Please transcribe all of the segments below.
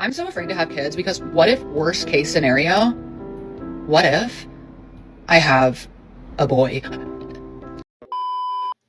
I'm so afraid to have kids because what if, worst case scenario, what if I have a boy?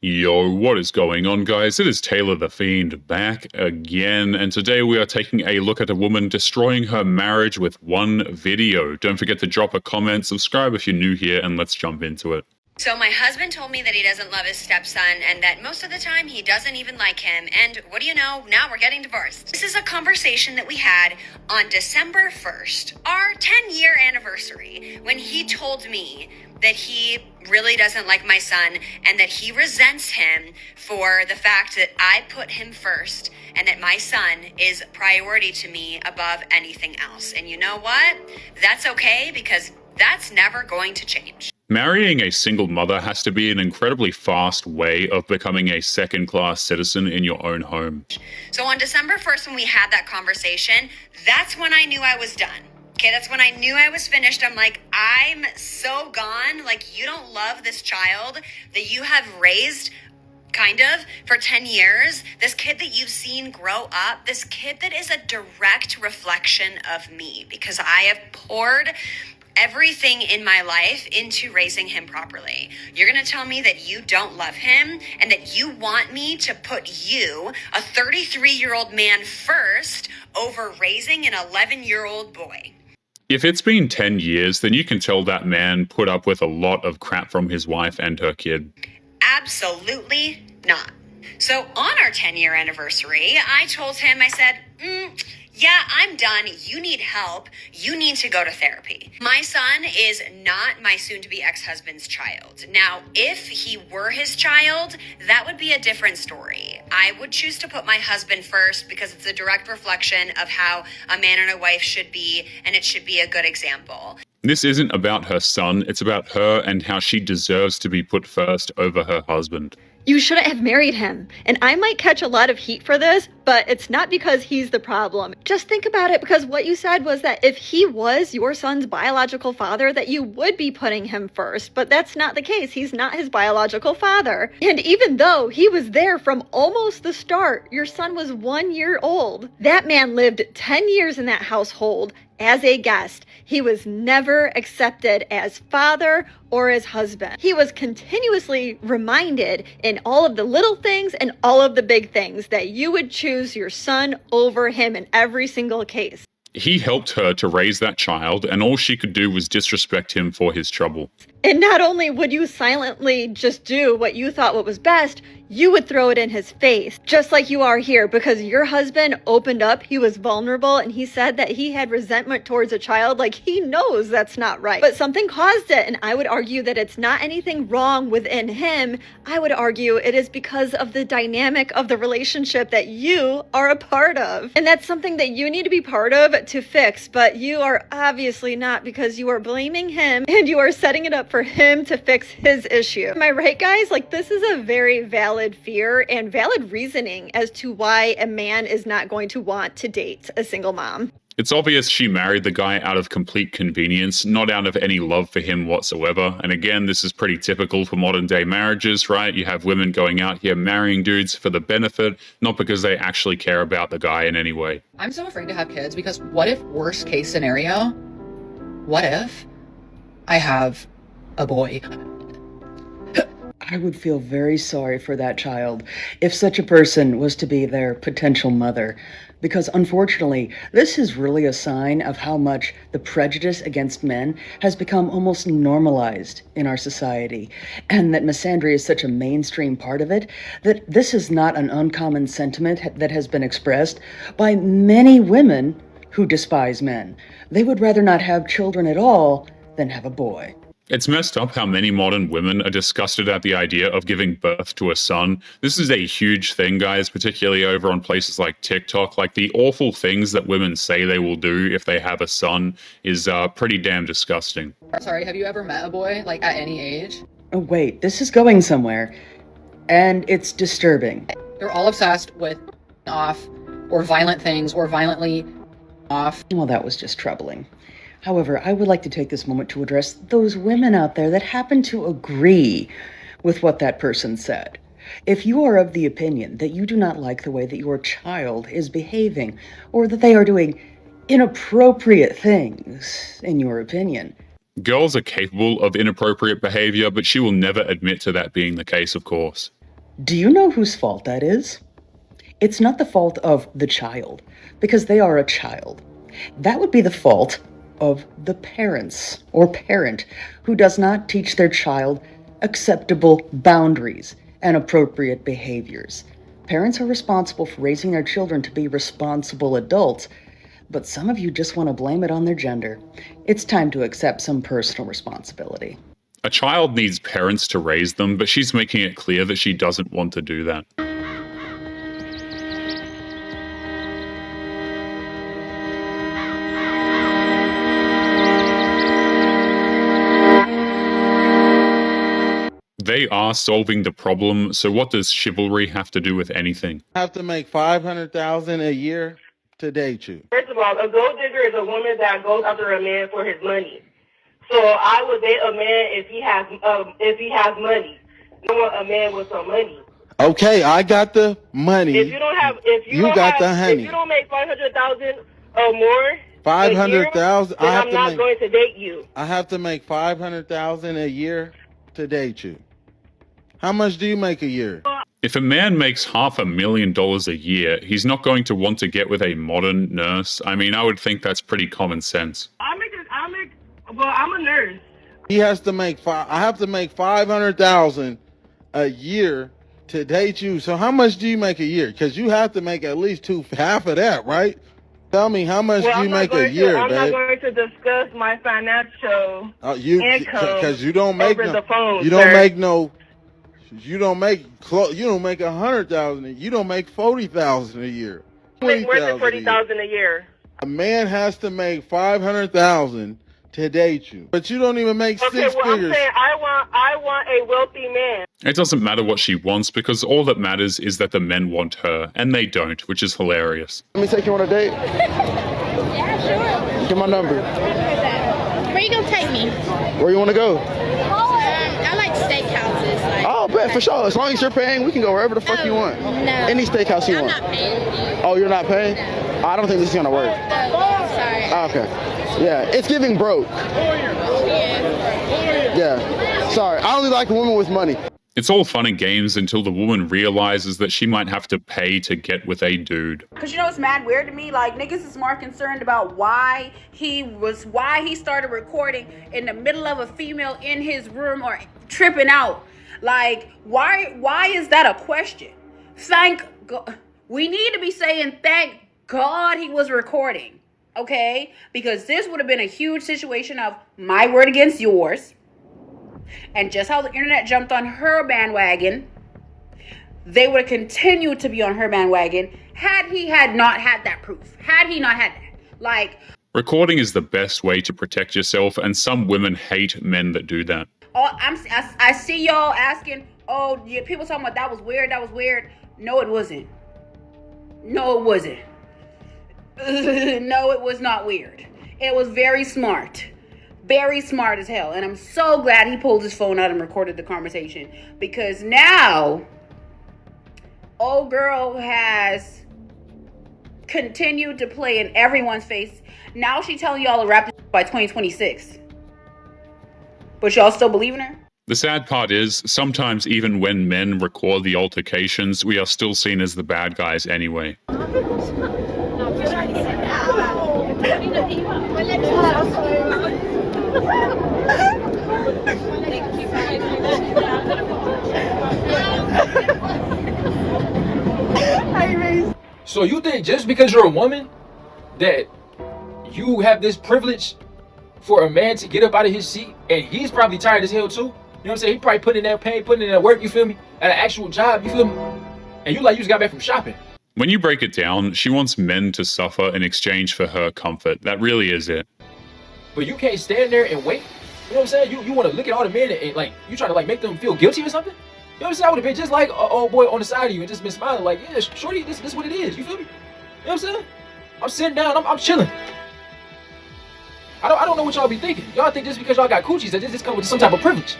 Yo, what is going on, guys? It is Taylor the Fiend back again, and today we are taking a look at a woman destroying her marriage with one video. Don't forget to drop a comment, subscribe if you're new here, and let's jump into it. So my husband told me that he doesn't love his stepson and that most of the time he doesn't even like him. And what do you know? Now we're getting divorced. This is a conversation that we had on December 1st, our 10-year anniversary, when he told me that he really doesn't like my son and that he resents him for the fact that I put him first and that my son is priority to me above anything else. And you know what? That's okay, because that's never going to change. Marrying a single mother has to be an incredibly fast way of becoming a second-class citizen in your own home. So on December 1st, when we had that conversation, that's when I knew I was done. Okay, that's when I knew I was finished. I'm like, I'm so gone. Like, you don't love this child that you have raised kind of for 10 years, this kid that you've seen grow up, this kid that is a direct reflection of me, because I have poured everything in my life into raising him properly. You're going to tell me that you don't love him and that you want me to put you, a 33-year-old man, first over raising an 11-year-old boy. If it's been 10 years, then you can tell that man put up with a lot of crap from his wife and her kid. Absolutely not. So on our 10-year anniversary, I told him, I said, yeah, I'm done. You need help. You need to go to therapy. My son is not my soon-to-be ex-husband's child. Now, if he were his child, that would be a different story. I would choose to put my husband first because it's a direct reflection of how a man and a wife should be, and it should be a good example. This isn't about her son, it's about her and how she deserves to be put first over her husband. You shouldn't have married him. And I might catch a lot of heat for this, but it's not because he's the problem. Just think about it, because what you said was that if he was your son's biological father, that you would be putting him first. But that's not the case. He's not his biological father. And even though he was there from almost the start, your son was 1 year old. That man lived 10 years in that household as a guest. He was never accepted as father or as husband. He was continuously reminded in all of the little things and all of the big things that you would choose your son over him in every single case. He helped her to raise that child, and all she could do was disrespect him for his trouble. And not only would you silently just do what you thought what was best, you would throw it in his face, just like you are here, because your husband opened up, he was vulnerable, and he said that he had resentment towards a child. Like, he knows that's not right. But something caused it, and I would argue that it's not anything wrong within him. I would argue it is because of the dynamic of the relationship that you are a part of. And that's something that you need to be part of to fix, but you are obviously not, because you are blaming him and you are setting it up for him to fix his issue. Am I right, guys? Like, this is a very valid fear and valid reasoning as to why a man is not going to want to date a single mom. It's obvious she married the guy out of complete convenience, not out of any love for him whatsoever. And again, this is pretty typical for modern day marriages, right? You have women going out here marrying dudes for the benefit, not because they actually care about the guy in any way. I'm so afraid to have kids because what if, worst case scenario, what if I have a boy? I would feel very sorry for that child if such a person was to be their potential mother, because unfortunately, this is really a sign of how much the prejudice against men has become almost normalized in our society, and that misandry is such a mainstream part of it, that this is not an uncommon sentiment that has been expressed by many women who despise men. They would rather not have children at all than have a boy. It's messed up how many modern women are disgusted at the idea of giving birth to a son. This is a huge thing, guys, particularly over on places like TikTok. Like, the awful things that women say they will do if they have a son is pretty damn disgusting. Sorry, have you ever met a boy, like, at any age? Oh wait, this is going somewhere, and it's disturbing. They're all obsessed with off or violent things or violently off. Well, that was just troubling. However, I would like to take this moment to address those women out there that happen to agree with what that person said. If you are of the opinion that you do not like the way that your child is behaving, or that they are doing inappropriate things, in your opinion. Girls are capable of inappropriate behavior, but she will never admit to that being the case, of course. Do you know whose fault that is? It's not the fault of the child, because they are a child. That would be the fault of the parents or parent who does not teach their child acceptable boundaries and appropriate behaviors. Parents are responsible for raising their children to be responsible adults, but some of you just want to blame it on their gender. It's time to accept some personal responsibility. A child needs parents to raise them, but she's making it clear that she doesn't want to do that. They are solving the problem, so what does chivalry have to do with anything? Have to make $500,000 a year to date you. First of all, a gold digger is a woman that goes after a man for his money. So I would date a man if he has money. I want a man with some money. Okay, I got the money. If you don't have, if you don't make 500,000 or more, 500,000. then I'm not going to date you. I have to make 500,000 a year to date you. How much do you make a year? If a man makes $500,000 a year, he's not going to want to get with a modern nurse. I mean, I would think that's pretty common sense. Well, I'm a nurse. He has to make I have to make 500,000 a year to date you. So how much do you make a year? Because you have to make at least half of that, right? Tell me, how much do you make a year, I'm babe? not going to discuss my financial income because you don't make over the phone. You don't make no. You don't make 100,000. You don't make 40,000 a year. Where's the 40,000 a year? A man has to make 500,000 to date you, but you don't even make six figures. I'm saying I want a wealthy man. It doesn't matter what she wants, because all that matters is that the men want her, and they don't, which is hilarious. Let me take you on a date. Yeah, sure. Get my number. Where you gonna take me? Where you want to go? I like steakhouses. Oh, bet, for sure. As long as you're paying, we can go wherever the fuck you want. No. Any steakhouse you want. I'm not paying you. Oh, you're not paying? No. I don't think this is gonna work. Sorry. Okay. Yeah, it's giving broke. Yeah. Sorry, I only like a woman with money. It's all fun and games until the woman realizes that she might have to pay to get with a dude. Cause you know it's mad weird to me. Like, niggas is more concerned about why he started recording in the middle of a female in his room or tripping out. Like, why is that a question? Thank God. We need to be saying thank God he was recording. Okay? Because this would have been a huge situation of my word against yours. And just how the internet jumped on her bandwagon, they would have continued to be on her bandwagon had he not had that proof. Had he not had that. Like, recording is the best way to protect yourself, and some women hate men that do that. I see y'all asking, oh, yeah, people talking about that was weird. No, it wasn't. No, it wasn't. No, it was not weird. It was very smart. Very smart as hell. And I'm so glad he pulled his phone out and recorded the conversation. Because now, old girl has continued to play in everyone's face. Now she telling y'all to wrap this by 2026. But y'all still believe in her? The sad part is, sometimes even when men record the altercations, we are still seen as the bad guys anyway. So you think just because you're a woman that you have this privilege for a man to get up out of his seat, and he's probably tired as hell too? You know what I'm saying? He probably putting in that pain, putting in that work, you feel me? At an actual job, you feel me? And you like you just got back from shopping. When you break it down, she wants men to suffer in exchange for her comfort. That really is it. But you can't stand there and wait. You know what I'm saying? You want to look at all the men and like you try to like make them feel guilty or something? You know what I'm saying? I would have been just like a old boy on the side of you and just been smiling like, yeah, shorty, this is what it is. You feel me? You know what I'm saying? I'm sitting down, I'm chilling. I don't know what y'all be thinking. Y'all think just because y'all got coochies that this comes with some type of privilege.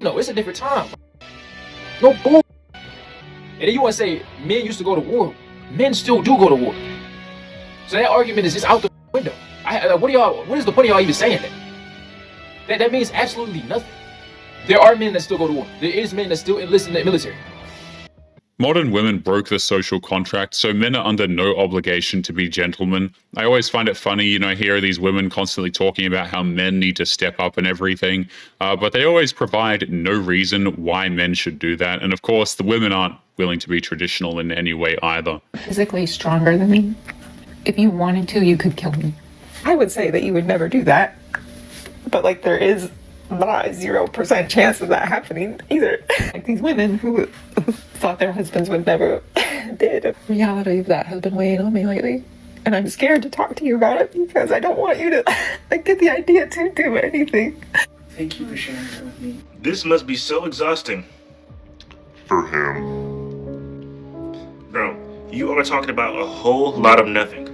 No, it's a different time. No bull. And then you want to say men used to go to war. Men still do go to war. So that argument is just out the way. window. What is the point of y'all even saying that? That means absolutely nothing. There are men that still go to war. There is men that still enlist in the military. Modern women broke the social contract, so men are under no obligation to be gentlemen. I always find it funny, hear these women constantly talking about how men need to step up and everything, but they always provide no reason why men should do that. And of course, the women aren't willing to be traditional in any way either. Physically stronger than me. If you wanted to, you could kill me. I would say that you would never do that, but like there is not a 0% chance of that happening either. Like these women who thought their husbands would never did. The reality of that has been weighing on me lately. And I'm scared to talk to you about it because I don't want you to get the idea to do anything. Thank you for sharing that with me. This must be so exhausting. For him. Bro, you are talking about a whole lot of nothing.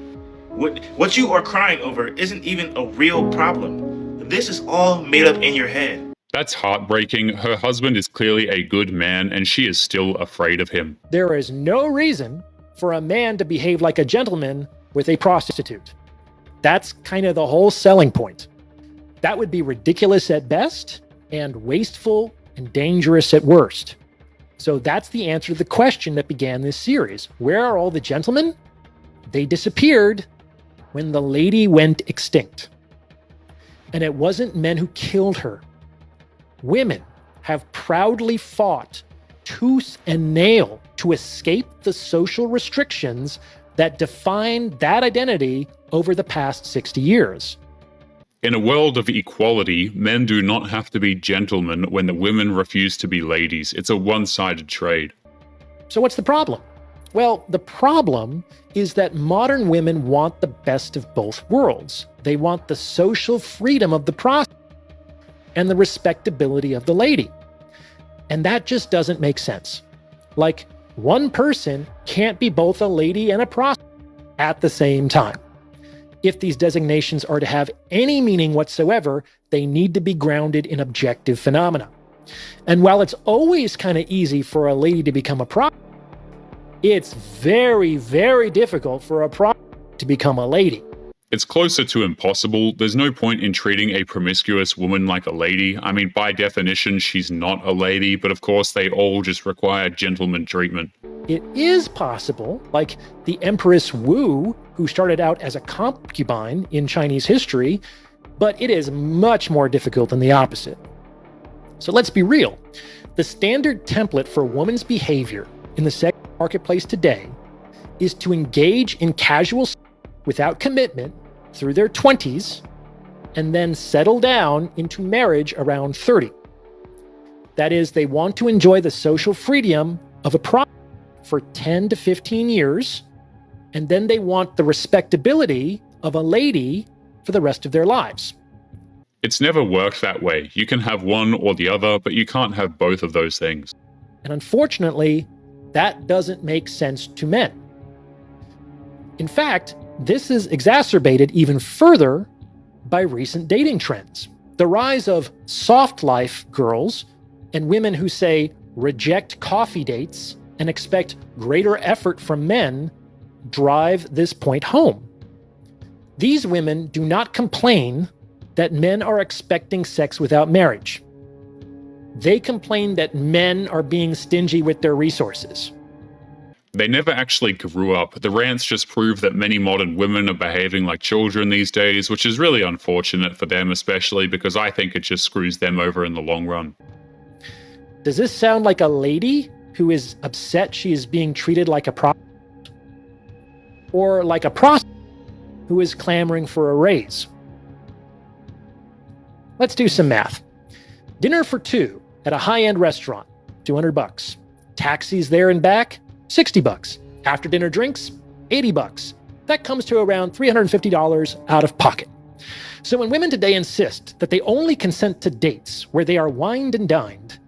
What you are crying over isn't even a real problem. This is all made up in your head. That's heartbreaking. Her husband is clearly a good man, and she is still afraid of him. There is no reason for a man to behave like a gentleman with a prostitute. That's kind of the whole selling point. That would be ridiculous at best, and wasteful and dangerous at worst. So that's the answer to the question that began this series. Where are all the gentlemen? They disappeared when the lady went extinct. And it wasn't men who killed her. Women have proudly fought tooth and nail to escape the social restrictions that defined that identity over the past 60 years. In a world of equality, men do not have to be gentlemen when the women refuse to be ladies. It's a one-sided trade. So what's the problem? Well, the problem is that modern women want the best of both worlds. They want the social freedom of the prostitute and the respectability of the lady. And that just doesn't make sense. Like, one person can't be both a lady and a prostitute at the same time. If these designations are to have any meaning whatsoever, they need to be grounded in objective phenomena. And while it's always kind of easy for a lady to become a prostitute, it's very, very difficult for a prostitute to become a lady. It's closer to impossible. There's no point in treating a promiscuous woman like a lady. I mean, by definition, she's not a lady, but of course they all just require gentleman treatment. It is possible, like the Empress Wu, who started out as a concubine in Chinese history, but it is much more difficult than the opposite. So let's be real. The standard template for women's behavior in the sex marketplace today is to engage in casual sex without commitment through their 20s and then settle down into marriage around 30. That is, they want to enjoy the social freedom of a prostitute for 10 to 15 years, and then they want the respectability of a lady for the rest of their lives. It's never worked that way. You can have one or the other, but you can't have both of those things. And unfortunately, that doesn't make sense to men. In fact, this is exacerbated even further by recent dating trends. The rise of soft life girls and women who say reject coffee dates and expect greater effort from men drive this point home. These women do not complain that men are expecting sex without marriage. They complain that men are being stingy with their resources. They never actually grew up. The rants just prove that many modern women are behaving like children these days, which is really unfortunate for them, especially because I think it just screws them over in the long run. Does this sound like a lady who is upset she is being treated like a prostitute? Or like a prostitute who is clamoring for a raise? Let's do some math. Dinner for two at a high-end restaurant, $200. Taxis there and back, $60. After dinner drinks, $80. That comes to around $350 out of pocket. So when women today insist that they only consent to dates where they are wined and dined,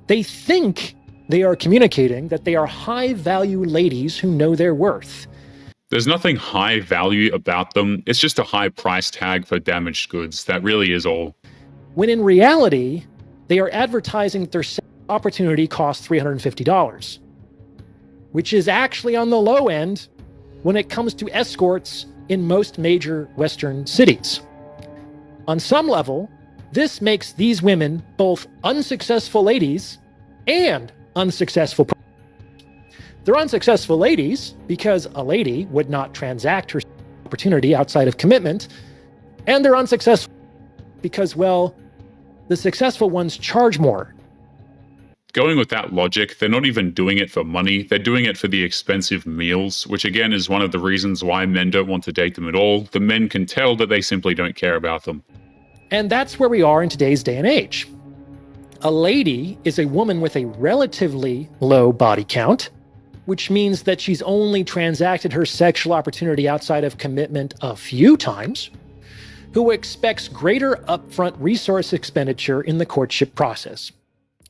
they think they are communicating that they are high-value ladies who know their worth. There's nothing high value about them. It's just a high price tag for damaged goods. That really is all. When in reality, they are advertising that their sex opportunity costs $350, which is actually on the low end when it comes to escorts in most major Western cities. On some level, this makes these women both unsuccessful ladies and unsuccessful. They're unsuccessful ladies because a lady would not transact her opportunity outside of commitment, and they're unsuccessful because, well, the successful ones charge more. Going with that logic, they're not even doing it for money, they're doing it for the expensive meals, which again is one of the reasons why men don't want to date them at all. The men can tell that they simply don't care about them. And that's where we are in today's day and age. A lady is a woman with a relatively low body count, which means that she's only transacted her sexual opportunity outside of commitment a few times, who expects greater upfront resource expenditure in the courtship process.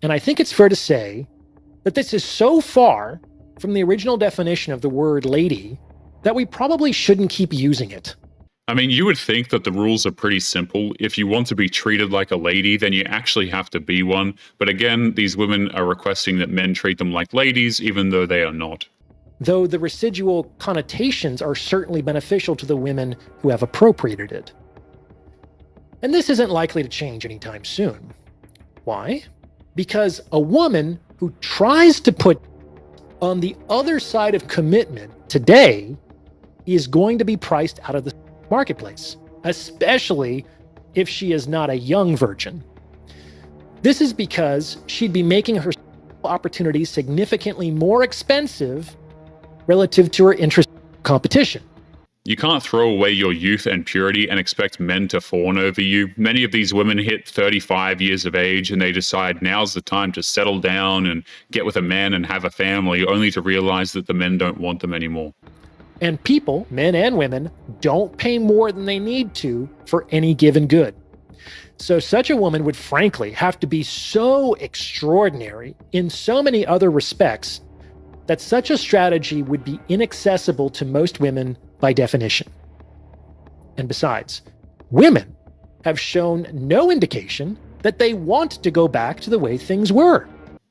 And I think it's fair to say that this is so far from the original definition of the word lady that we probably shouldn't keep using it. I mean, you would think that the rules are pretty simple. If you want to be treated like a lady, then you actually have to be one. But again, these women are requesting that men treat them like ladies, even though they are not. Though the residual connotations are certainly beneficial to the women who have appropriated it. And this isn't likely to change anytime soon. Why? Because a woman who tries to put on the other side of commitment today is going to be priced out of the marketplace, especially if she is not a young virgin. This is because she'd be making her opportunities significantly more expensive relative to her interest in competition. You can't throw away your youth and purity and expect men to fawn over you. Many of these women hit 35 years of age and they decide now's the time to settle down and get with a man and have a family, only to realize that the men don't want them anymore. And people, men and women, don't pay more than they need to for any given good. So such a woman would frankly have to be so extraordinary in so many other respects that such a strategy would be inaccessible to most women by definition. And besides, women have shown no indication that they want to go back to the way things were.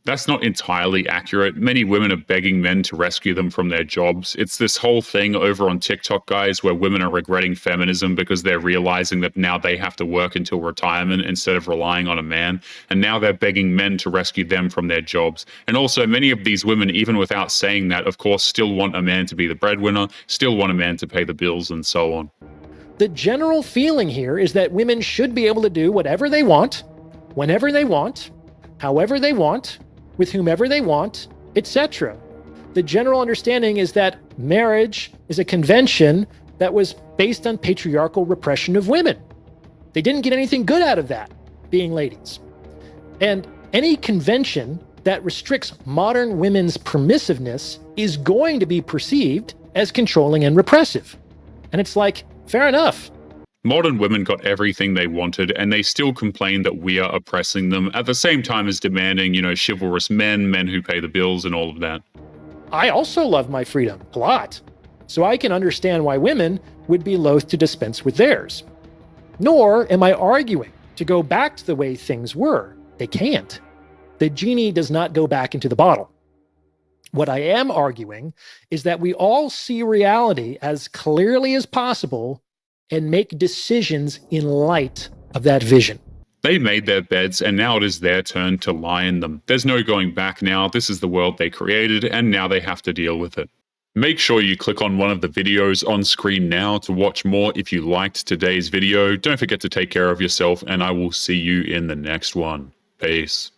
That's not entirely accurate. Many women are begging men to rescue them from their jobs. It's this whole thing over on TikTok, guys, where women are regretting feminism because they're realizing that now they have to work until retirement instead of relying on a man. And now they're begging men to rescue them from their jobs. And also, many of these women, even without saying that, of course, still want a man to be the breadwinner, still want a man to pay the bills, and so on. The general feeling here is that women should be able to do whatever they want, whenever they want, however they want, with whomever they want, etc. The general understanding is that marriage is a convention that was based on patriarchal repression of women. They didn't get anything good out of that, being ladies. And any convention that restricts modern women's permissiveness is going to be perceived as controlling and repressive. And it's like, fair enough. Modern women got everything they wanted, and they still complain that we are oppressing them at the same time as demanding, chivalrous men who pay the bills and all of that. I also love my freedom a lot, so I can understand why women would be loath to dispense with theirs. Nor am I arguing to go back to the way things were. They can't. The genie does not go back into the bottle. What I am arguing is that we all see reality as clearly as possible and make decisions in light of that vision. They made their beds, and now it is their turn to lie in them. There's no going back now. This is the world they created, and now they have to deal with it. Make sure you click on one of the videos on screen now to watch more if you liked today's video. Don't forget to take care of yourself, and I will see you in the next one. Peace.